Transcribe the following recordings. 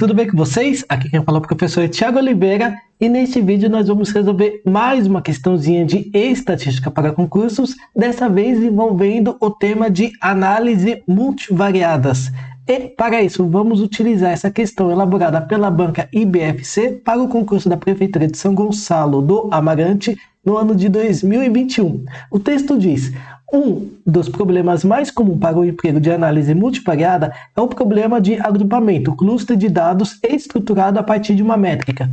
Tudo bem com vocês? Aqui quem fala é o professor Thiago Oliveira e neste vídeo nós vamos resolver mais uma questãozinha de estatística para concursos, dessa vez envolvendo o tema de análise multivariadas. E para isso vamos utilizar essa questão elaborada pela banca IBFC para o concurso da Prefeitura de São Gonçalo do Amarante no ano de 2021. O texto diz: um dos problemas mais comuns para o emprego de análise multivariada é o problema de agrupamento, cluster de dados estruturado a partir de uma métrica.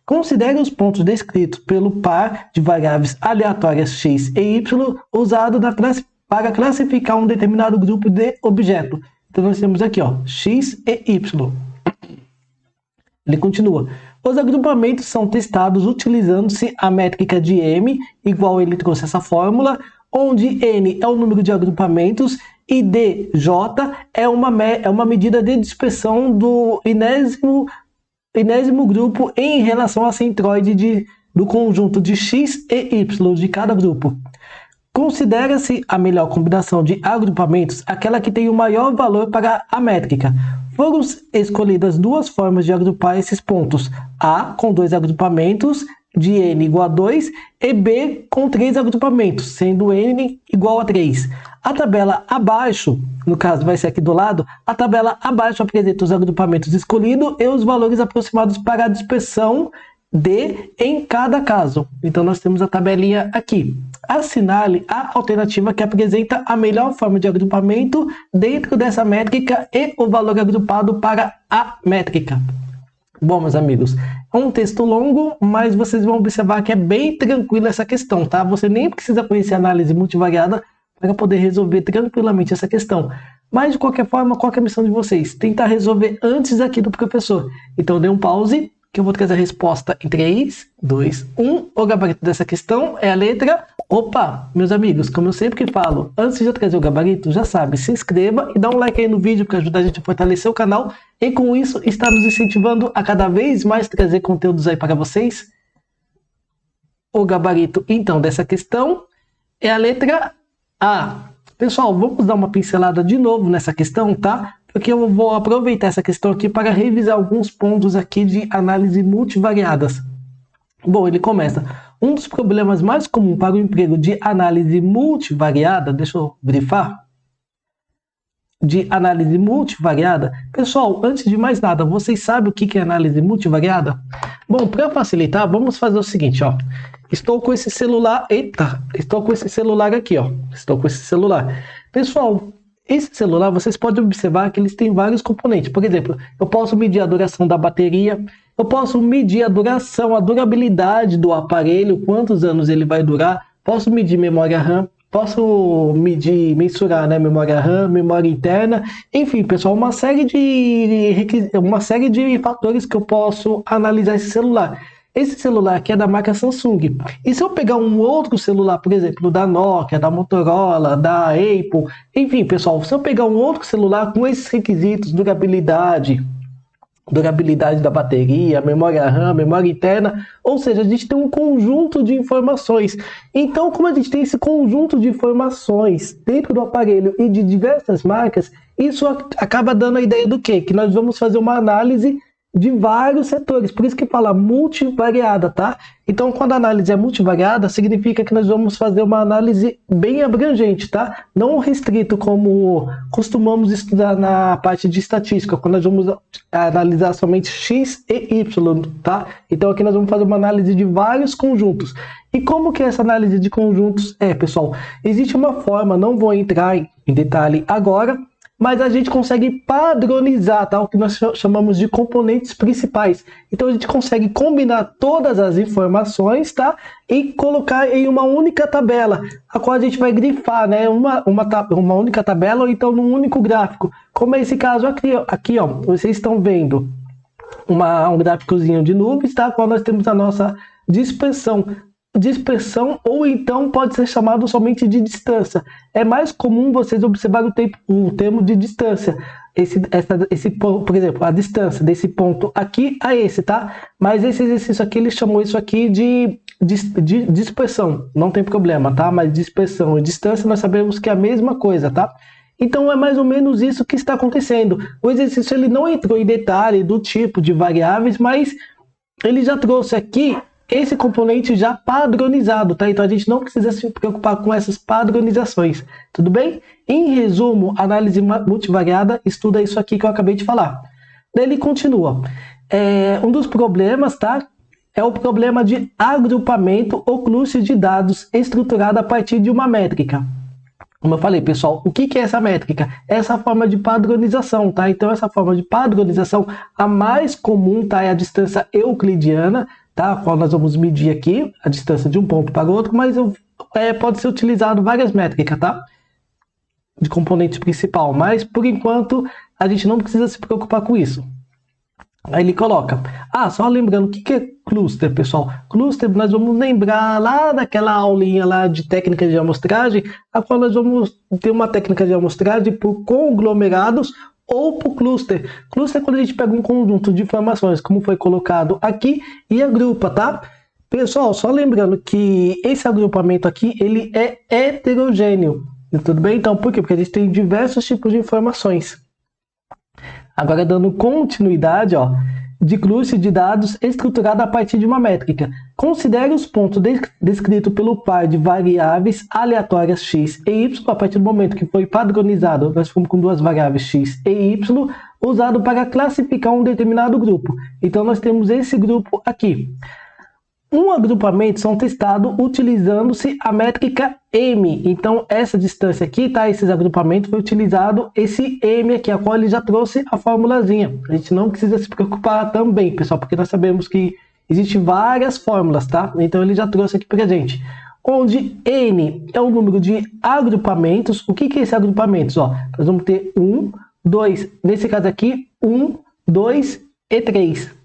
Considere os pontos descritos pelo par de variáveis aleatórias x e y usado para classificar um determinado grupo de objeto. Então nós temos aqui, x e y. Ele continua: os agrupamentos são testados utilizando-se a métrica de M, igual ele trouxe essa fórmula, onde N é o número de agrupamentos e DJ é uma medida de dispersão do enésimo grupo em relação à centroide do conjunto de X e Y de cada grupo. Considera-se a melhor combinação de agrupamentos aquela que tem o maior valor para a métrica. Foram escolhidas duas formas de agrupar esses pontos: A com 2 agrupamentos de N igual a 2 e B com 3 agrupamentos, sendo N igual a 3. A tabela abaixo, no caso vai ser aqui do lado, a tabela abaixo apresenta os agrupamentos escolhidos e os valores aproximados para a dispersão D em cada caso. Então nós temos a tabelinha aqui. Assinale a alternativa que apresenta a melhor forma de agrupamento dentro dessa métrica e o valor agrupado para a métrica. Bom, meus amigos, é um texto longo, mas vocês vão observar que é bem tranquila essa questão, tá? Você nem precisa conhecer análise multivariada para poder resolver tranquilamente essa questão. Mas, de qualquer forma, qual é a missão de vocês? Tentar resolver antes aqui do professor. Então, dê um pause, que eu vou trazer a resposta em 3, 2, 1. O gabarito dessa questão é a letra... Opa, meus amigos, como eu sempre falo, antes de eu trazer o gabarito, já sabe, se inscreva e dá um like aí no vídeo para ajudar a gente a fortalecer o canal e com isso está nos incentivando a cada vez mais trazer conteúdos aí para vocês. O gabarito, então, dessa questão é a letra A. Pessoal, vamos dar uma pincelada de novo nessa questão, tá? Porque eu vou aproveitar essa questão aqui para revisar alguns pontos aqui de análise multivariadas. Bom, ele começa: um dos problemas mais comuns para o emprego de análise multivariada, deixa eu grifar, de análise multivariada. Pessoal, antes de mais nada, vocês sabem o que é análise multivariada? Bom, para facilitar, vamos fazer o seguinte, estou com esse celular, estou com esse celular aqui, estou com esse celular. Pessoal, esse celular, vocês podem observar que eles têm vários componentes. Por exemplo, eu posso medir a duração da bateria, eu posso medir a duração, a durabilidade do aparelho, quantos anos ele vai durar, posso medir memória RAM, posso mensurar, né, memória RAM, memória interna, enfim, pessoal, uma série de fatores que eu posso analisar esse celular. Esse celular aqui é da marca Samsung. E se eu pegar um outro celular, por exemplo, da Nokia, da Motorola, da Apple, enfim, pessoal, se eu pegar um outro celular com esses requisitos, durabilidade da bateria, memória RAM, memória interna, ou seja, a gente tem um conjunto de informações. Então, como a gente tem esse conjunto de informações dentro do aparelho e de diversas marcas, isso acaba dando a ideia do quê? Que nós vamos fazer uma análise de vários setores, por isso que fala multivariada, tá? Então, quando a análise é multivariada, significa que nós vamos fazer uma análise bem abrangente, tá? Não restrito como costumamos estudar na parte de estatística, quando nós vamos analisar somente X e Y, tá? Então, aqui nós vamos fazer uma análise de vários conjuntos. E como que essa análise de conjuntos é, pessoal? Existe uma forma, não vou entrar em detalhe agora, mas a gente consegue padronizar, tá? O que nós chamamos de componentes principais. Então a gente consegue combinar todas as informações, tá? E colocar em uma única tabela, a qual a gente vai grifar, né? Uma única tabela ou então num único gráfico. Como é esse caso aqui, vocês estão vendo um gráficozinho de nuvens, tá? Qual nós temos a nossa dispersão ou então pode ser chamado somente de distância. É mais comum vocês observar o termo de distância. Esse ponto, por exemplo, a distância desse ponto aqui a esse, tá? Mas esse exercício aqui, ele chamou isso aqui de dispersão. Não tem problema, tá? Mas dispersão e distância nós sabemos que é a mesma coisa, tá? Então é mais ou menos isso que está acontecendo. O exercício ele não entrou em detalhe do tipo de variáveis, mas ele já trouxe aqui esse componente já padronizado, tá? Então a gente não precisa se preocupar com essas padronizações, tudo bem? Em resumo, análise multivariada estuda isso aqui que eu acabei de falar. Daí ele continua. Um dos problemas, tá? É o problema de agrupamento ou cluster de dados estruturado a partir de uma métrica. Como eu falei, pessoal, o que é essa métrica? Essa forma de padronização, tá? Então, essa forma de padronização, a mais comum, tá? É a distância euclidiana, tá? A qual nós vamos medir aqui, a distância de um ponto para o outro, mas pode ser utilizado várias métricas, tá? De componente principal, mas, por enquanto, a gente não precisa se preocupar com isso. Aí ele coloca, só lembrando, o que é cluster, pessoal? Cluster, nós vamos lembrar lá daquela aulinha lá de técnica de amostragem, a qual nós vamos ter uma técnica de amostragem por conglomerados ou por cluster. Cluster é quando a gente pega um conjunto de informações, como foi colocado aqui, e agrupa, tá? Pessoal, só lembrando que esse agrupamento aqui, ele é heterogêneo, tudo bem? Então, por quê? Porque a gente tem diversos tipos de informações. Agora, dando continuidade, de cluster de dados estruturado a partir de uma métrica. Considere os pontos descritos pelo par de variáveis aleatórias x e y, a partir do momento que foi padronizado, nós fomos com duas variáveis x e y, usado para classificar um determinado grupo. Então, nós temos esse grupo aqui. Um agrupamento são testados utilizando-se a métrica M. Então, essa distância aqui, tá? Esses agrupamentos foi utilizado esse M aqui, a qual ele já trouxe a formulazinha. A gente não precisa se preocupar também, pessoal, porque nós sabemos que existem várias fórmulas, tá? Então, ele já trouxe aqui pra gente. Onde N é o número de agrupamentos. O que é esse agrupamentos? Nós vamos ter 1, 2, nesse caso aqui, 1, 2 e 3.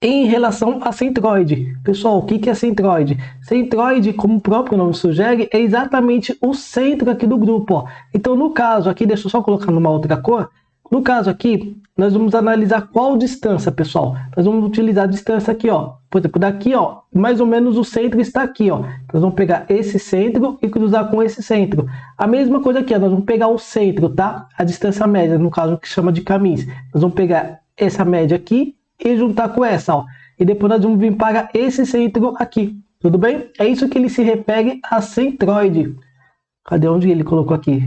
Em relação a centroide. Pessoal, o que é centroide? Centroide, como o próprio nome sugere, é exatamente o centro aqui do grupo. Então, no caso aqui, deixa eu só colocar numa outra cor. No caso aqui, nós vamos analisar qual distância, pessoal. Nós vamos utilizar a distância aqui, Por exemplo, daqui, mais ou menos o centro está aqui, Nós vamos pegar esse centro e cruzar com esse centro. A mesma coisa aqui, nós vamos pegar o centro, tá? A distância média, no caso, que chama de caminhos. Nós vamos pegar essa média aqui e juntar com essa, E depois nós vamos vir para esse centro aqui, tudo bem? É isso que ele se refere a centroide. Cadê onde ele colocou aqui?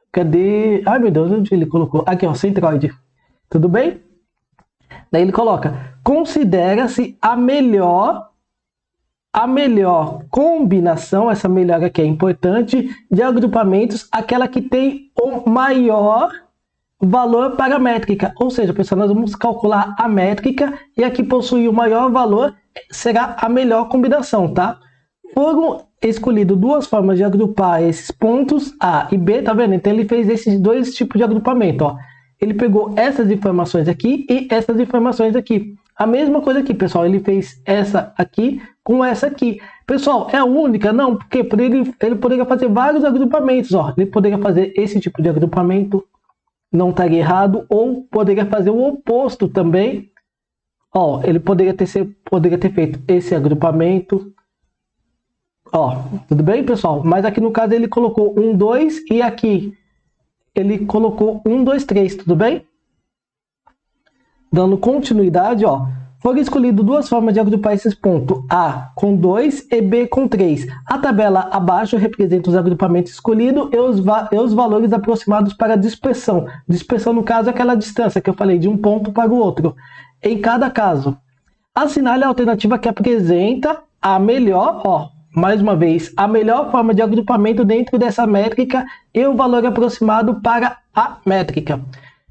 Cadê? Ai, meu Deus, onde ele colocou? Aqui, centroide. Tudo bem? Daí ele coloca, considera-se a melhor combinação, essa melhor aqui é importante, de agrupamentos, aquela que tem o maior valor para a métrica, ou seja, pessoal, nós vamos calcular a métrica e a que possui o maior valor será a melhor combinação, tá? Foram escolhidas duas formas de agrupar esses pontos A e B, tá vendo? Então ele fez esses dois tipos de agrupamento, Ele pegou essas informações aqui e essas informações aqui. A mesma coisa aqui, pessoal, ele fez essa aqui com essa aqui. Pessoal, é a única? Não, porque ele poderia fazer vários agrupamentos, Ele poderia fazer esse tipo de agrupamento, não estaria errado, ou poderia fazer o oposto também. Ele poderia ter feito esse agrupamento. Tudo bem, pessoal? Mas aqui no caso ele colocou 1, 2 e aqui ele colocou 1, 2, 3, tudo bem? Dando continuidade, foram escolhidas duas formas de agrupar esses pontos, A com 2 e B com 3. A tabela abaixo representa os agrupamentos escolhidos e os valores aproximados para a dispersão. Dispersão, no caso, é aquela distância que eu falei, de um ponto para o outro. Em cada caso, assinale a alternativa que apresenta a melhor, mais uma vez, a melhor forma de agrupamento dentro dessa métrica e o valor aproximado para a métrica.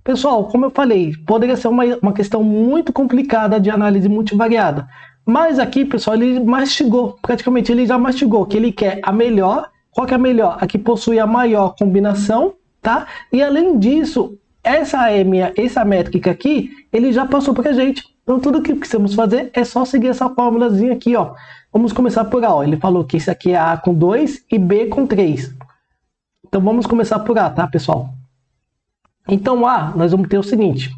Pessoal, como eu falei, poderia ser uma questão muito complicada de análise multivariada. Mas aqui, pessoal, ele mastigou, praticamente ele já mastigou, que ele quer a melhor. Qual que é a melhor? A que possui a maior combinação, tá? E além disso, essa métrica aqui, ele já passou pra gente. Então tudo que precisamos fazer é só seguir essa formulazinha aqui, Vamos começar por A, Ele falou que esse aqui é A com 2 e B com 3. Então vamos começar por A, tá, pessoal? Então, A, nós vamos ter o seguinte.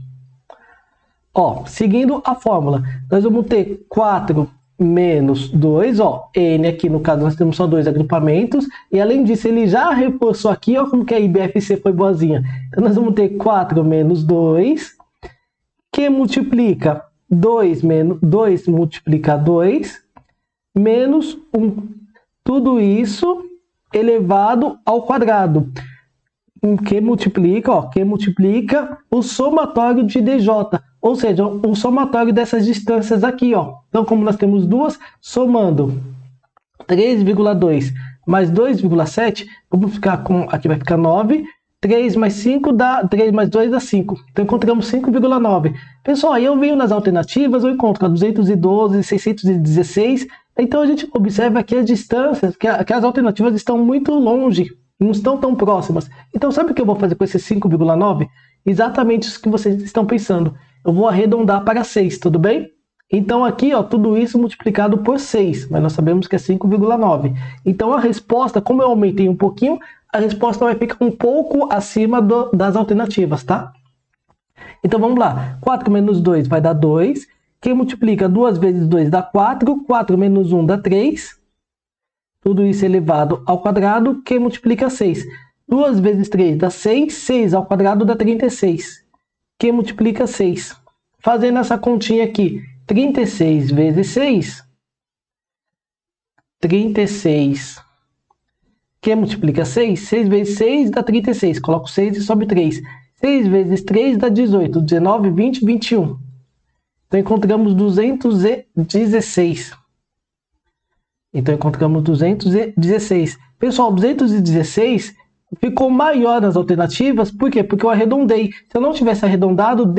Seguindo a fórmula, nós vamos ter 4 menos 2, ó, N aqui no caso nós temos só 2 agrupamentos, e além disso ele já reforçou aqui, ó, como que a IBFC foi boazinha. Então nós vamos ter 4 menos 2, que multiplica 2 multiplica 2, menos 1. Tudo isso elevado ao quadrado. Que multiplica, ó, que multiplica o somatório de DJ, ou seja, o somatório dessas distâncias aqui, ó. Então, como nós temos duas, somando 3,2 mais 2,7, vamos ficar com, aqui vai ficar 9, 3 mais 5 dá, 3 mais 2 dá 5. Então, encontramos 5,9. Pessoal, aí eu venho nas alternativas, eu encontro 212, 616. Então, a gente observa que as distâncias, que as alternativas estão muito longe, não estão tão próximas. Então, sabe o que eu vou fazer com esse 5,9? Exatamente isso que vocês estão pensando. Eu vou arredondar para 6, tudo bem? Então, aqui, ó, tudo isso multiplicado por 6, mas nós sabemos que é 5,9. Então, a resposta, como eu aumentei um pouquinho, a resposta vai ficar um pouco acima das alternativas, tá? Então, vamos lá. 4 menos 2 vai dar 2. Quem multiplica 2 vezes 2 dá 4. 4 menos 1 dá 3. Tudo isso elevado ao quadrado, que multiplica 6. 2 vezes 3 dá 6. 6 ao quadrado dá 36. Que multiplica 6. Fazendo essa continha aqui, 36 vezes 6. 36. Que multiplica 6. 6 vezes 6 dá 36. Coloco 6 e sobe 3. 6 vezes 3 dá 18. 19, 20, 21. Então, encontramos 216. Então, encontramos 216. Pessoal, 216 ficou maior nas alternativas. Por quê? Porque eu arredondei. Se eu não tivesse arredondado,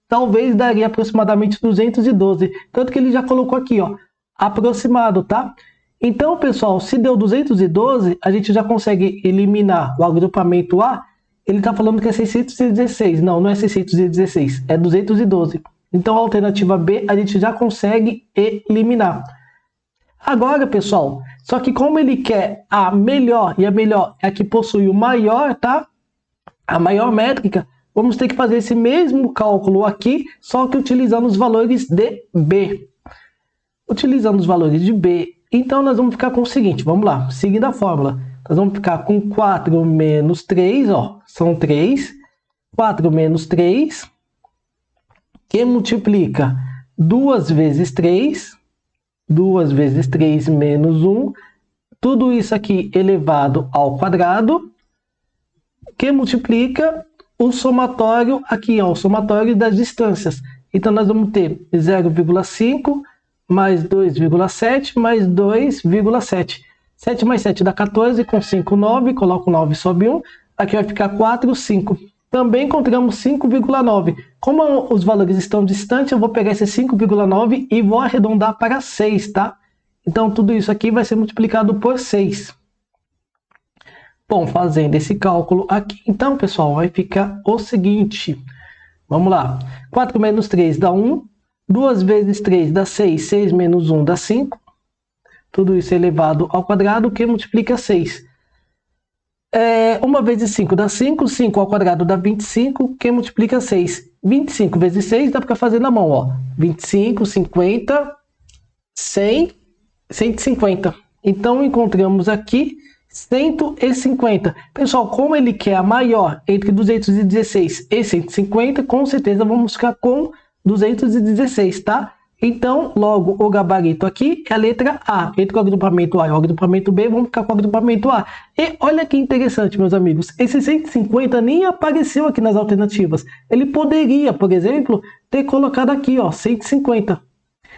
talvez daria aproximadamente 212. Tanto que ele já colocou aqui, ó, aproximado, tá? Então, pessoal, se deu 212, a gente já consegue eliminar o agrupamento A. Ele está falando que é 616. Não, não é 616, é 212. Então, a alternativa B a gente já consegue eliminar. Agora, pessoal, só que como ele quer a melhor, e a melhor é a que possui o maior, tá? A maior métrica, vamos ter que fazer esse mesmo cálculo aqui, só que utilizando os valores de B. Utilizando os valores de B, então nós vamos ficar com o seguinte, vamos lá, seguindo a fórmula. Nós vamos ficar com 4 menos 3, ó, são 3. 4 menos 3, que multiplica 2 vezes 3. 2 vezes 3 menos 1, tudo isso aqui elevado ao quadrado, que multiplica o somatório aqui, ó, o somatório das distâncias. Então, nós vamos ter 0,5 mais 2,7 mais 2,7. 7 mais 7 dá 14, com 5, 9, coloco 9 e sobe 1, aqui vai ficar 4, 5. Também encontramos 5,9. Como os valores estão distantes, eu vou pegar esse 5,9 e vou arredondar para 6, tá? Então, tudo isso aqui vai ser multiplicado por 6. Bom, fazendo esse cálculo aqui, então, pessoal, vai ficar o seguinte. Vamos lá. 4 menos 3 dá 1. 2 vezes 3 dá 6. 6 menos 1 dá 5. Tudo isso elevado ao quadrado, que multiplica 6. 1 vezes 5 dá 5, 5 ao quadrado dá 25, que multiplica 6. 25 vezes 6 dá para fazer na mão, ó. 25, 50, 100, 150. Então, encontramos aqui 150. Pessoal, como ele quer a maior entre 216 e 150, com certeza vamos ficar com 216, tá? Então, logo, o gabarito aqui é a letra A. Entre o agrupamento A e o agrupamento B, vamos ficar com o agrupamento A. E olha que interessante, meus amigos. Esse 150 nem apareceu aqui nas alternativas. Ele poderia, por exemplo, ter colocado aqui, ó, 150.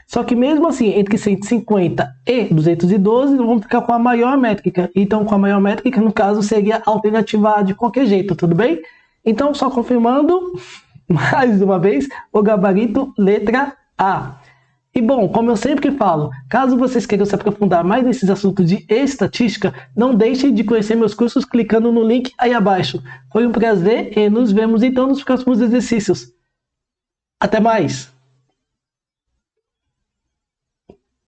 Só que mesmo assim, entre 150 e 212, vamos ficar com a maior métrica. Então, com a maior métrica, no caso, seria a alternativa A de qualquer jeito, tudo bem? Então, só confirmando, mais uma vez, o gabarito letra A. E bom, como eu sempre falo, caso vocês queiram se aprofundar mais nesses assuntos de estatística, não deixem de conhecer meus cursos clicando no link aí abaixo. Foi um prazer e nos vemos então nos próximos exercícios. Até mais!